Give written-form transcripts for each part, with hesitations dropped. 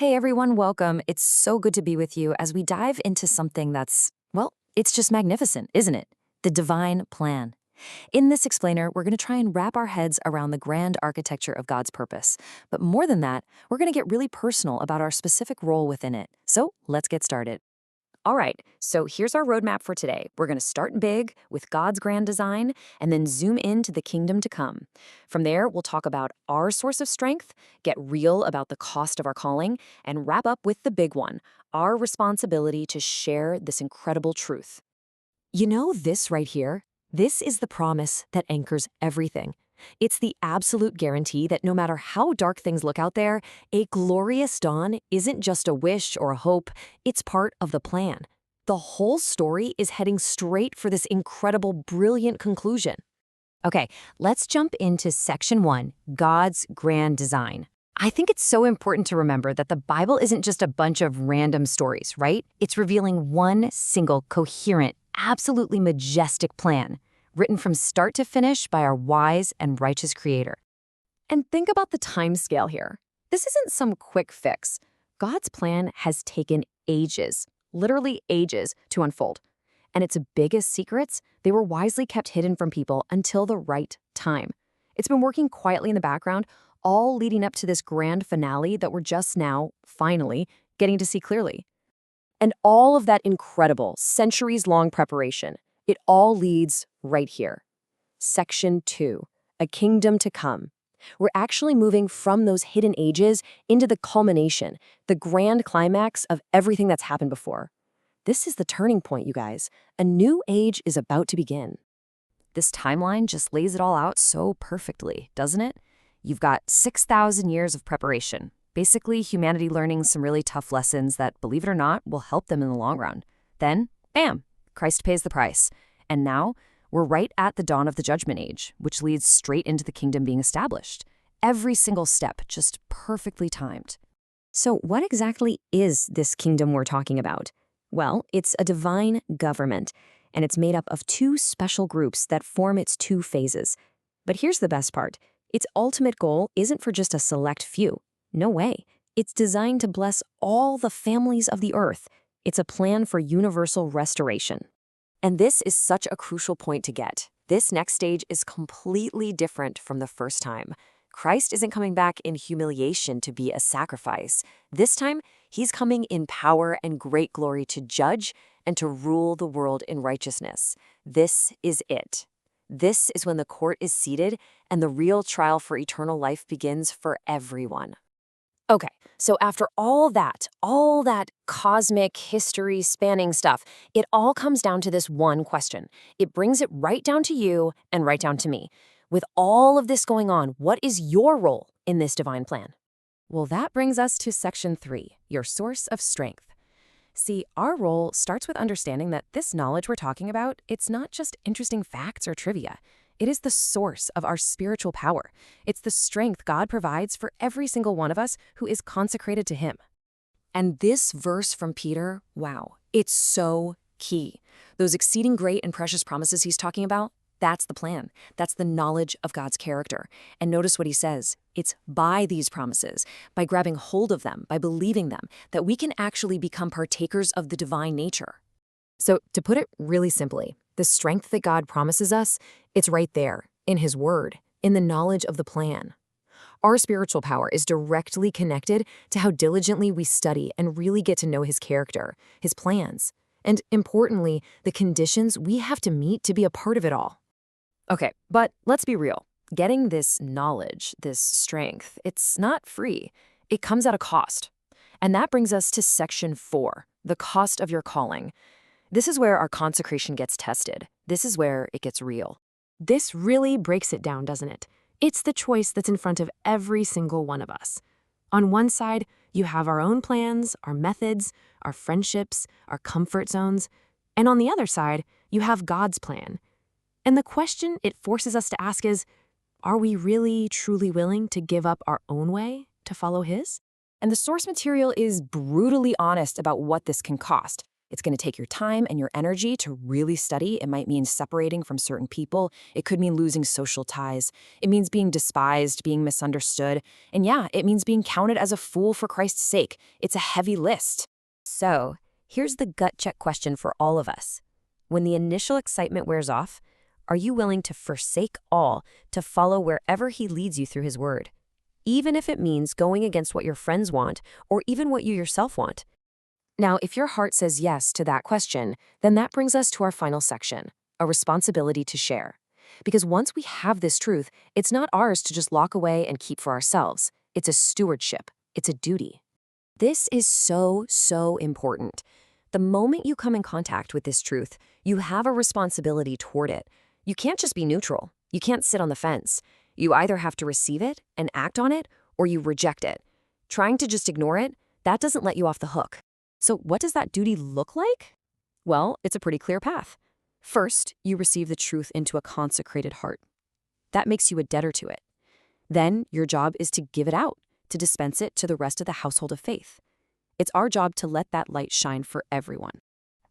Hey everyone, welcome. It's so good to be with you as we dive into something that's, well, it's just magnificent, isn't it? The divine plan. In this explainer, we're going to try and wrap our heads around the grand architecture of God's purpose. But more than that, we're going to get really personal about our specific role within it. So let's get started. All right, so here's our roadmap for today. We're going to start big with God's grand design and then zoom into the kingdom to come. From there, we'll talk about our source of strength, get real about the cost of our calling, and wrap up with the big one, our responsibility to share this incredible truth. You know this right here? This is the promise that anchors everything. It's the absolute guarantee that no matter how dark things look out there, a glorious dawn isn't just a wish or a hope, it's part of the plan. The whole story is heading straight for this incredible, brilliant conclusion. Okay, let's jump into section 1, God's grand design. I think it's so important to remember that the Bible isn't just a bunch of random stories, right? It's revealing one single, coherent, absolutely majestic plan, written from start to finish by our wise and righteous Creator. And think about the time scale here. This isn't some quick fix. God's plan has taken ages, literally ages, to unfold. And its biggest secrets, they were wisely kept hidden from people until the right time. It's been working quietly in the background, all leading up to this grand finale that we're just now, finally, getting to see clearly. And all of that incredible, centuries-long preparation, it all leads right here. Section 2, a kingdom to come. We're actually moving from those hidden ages into the culmination, the grand climax of everything that's happened before. This is the turning point, you guys. A new age is about to begin. This timeline just lays it all out so perfectly, doesn't it? You've got 6,000 years of preparation. Basically, humanity learning some really tough lessons that, believe it or not, will help them in the long run. Then, bam! Christ pays the price. And now, we're right at the dawn of the judgment age, which leads straight into the kingdom being established. Every single step just perfectly timed. So what exactly is this kingdom we're talking about? Well, it's a divine government, and it's made up of two special groups that form its two phases. But here's the best part. Its ultimate goal isn't for just a select few. No way. It's designed to bless all the families of the earth. It's a plan for universal restoration. And this is such a crucial point to get. This next stage is completely different from the first time. Christ isn't coming back in humiliation to be a sacrifice. This time, he's coming in power and great glory to judge and to rule the world in righteousness. This is it. This is when the court is seated and the real trial for eternal life begins for everyone. Okay, so after all that cosmic history spanning stuff, it all comes down to this one question. It brings it right down to you and right down to me. With all of this going on, what is your role in this divine plan? Well, that brings us to section 3, your source of strength. See, our role starts with understanding that this knowledge we're talking about, it's not just interesting facts or trivia. It is the source of our spiritual power. It's the strength God provides for every single one of us who is consecrated to Him. And this verse from Peter, wow, it's so key. Those exceeding great and precious promises he's talking about, that's the plan. That's the knowledge of God's character. And notice what he says. It's by these promises, by grabbing hold of them, by believing them, that we can actually become partakers of the divine nature. So to put it really simply, the strength that God promises us, it's right there, in His Word, in the knowledge of the plan. Our spiritual power is directly connected to how diligently we study and really get to know His character, His plans, and importantly, the conditions we have to meet to be a part of it all. Okay, but let's be real. Getting this knowledge, this strength, it's not free. It comes at a cost. And that brings us to section 4, the cost of your calling. This is where our consecration gets tested. This is where it gets real. This really breaks it down, doesn't it? It's the choice that's in front of every single one of us. On one side, you have our own plans, our methods, our friendships, our comfort zones. And on the other side, you have God's plan. And the question it forces us to ask is, are we really, truly willing to give up our own way to follow His? And the source material is brutally honest about what this can cost. It's going to take your time and your energy to really study. It might mean separating from certain people. It could mean losing social ties. It means being despised, being misunderstood. And yeah, it means being counted as a fool for Christ's sake. It's a heavy list. So, here's the gut check question for all of us. When the initial excitement wears off, are you willing to forsake all to follow wherever he leads you through his word? Even if it means going against what your friends want or even what you yourself want. Now, if your heart says yes to that question, then that brings us to our final section, a responsibility to share. Because once we have this truth, it's not ours to just lock away and keep for ourselves. It's a stewardship. It's a duty. This is so, so important. The moment you come in contact with this truth, you have a responsibility toward it. You can't just be neutral. You can't sit on the fence. You either have to receive it and act on it, or you reject it. Trying to just ignore it, that doesn't let you off the hook. So what does that duty look like? Well, it's a pretty clear path. First, you receive the truth into a consecrated heart. That makes you a debtor to it. Then your job is to give it out, to dispense it to the rest of the household of faith. It's our job to let that light shine for everyone.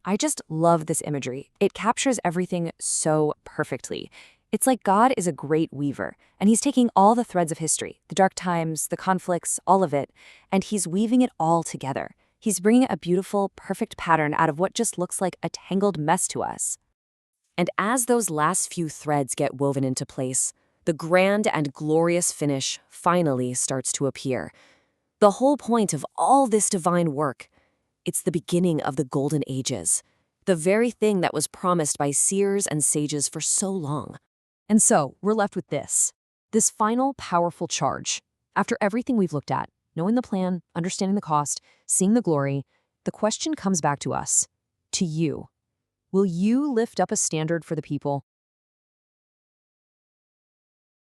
I just love this imagery. It captures everything so perfectly. It's like God is a great weaver, and he's taking all the threads of history, the dark times, the conflicts, all of it, and he's weaving it all together. He's bringing a beautiful, perfect pattern out of what just looks like a tangled mess to us. And as those last few threads get woven into place, the grand and glorious finish finally starts to appear. The whole point of all this divine work, it's the beginning of the golden ages, the very thing that was promised by seers and sages for so long. And so, we're left with this final powerful charge. After everything we've looked at, knowing the plan, understanding the cost, seeing the glory, the question comes back to us, to you. Will you lift up a standard for the people?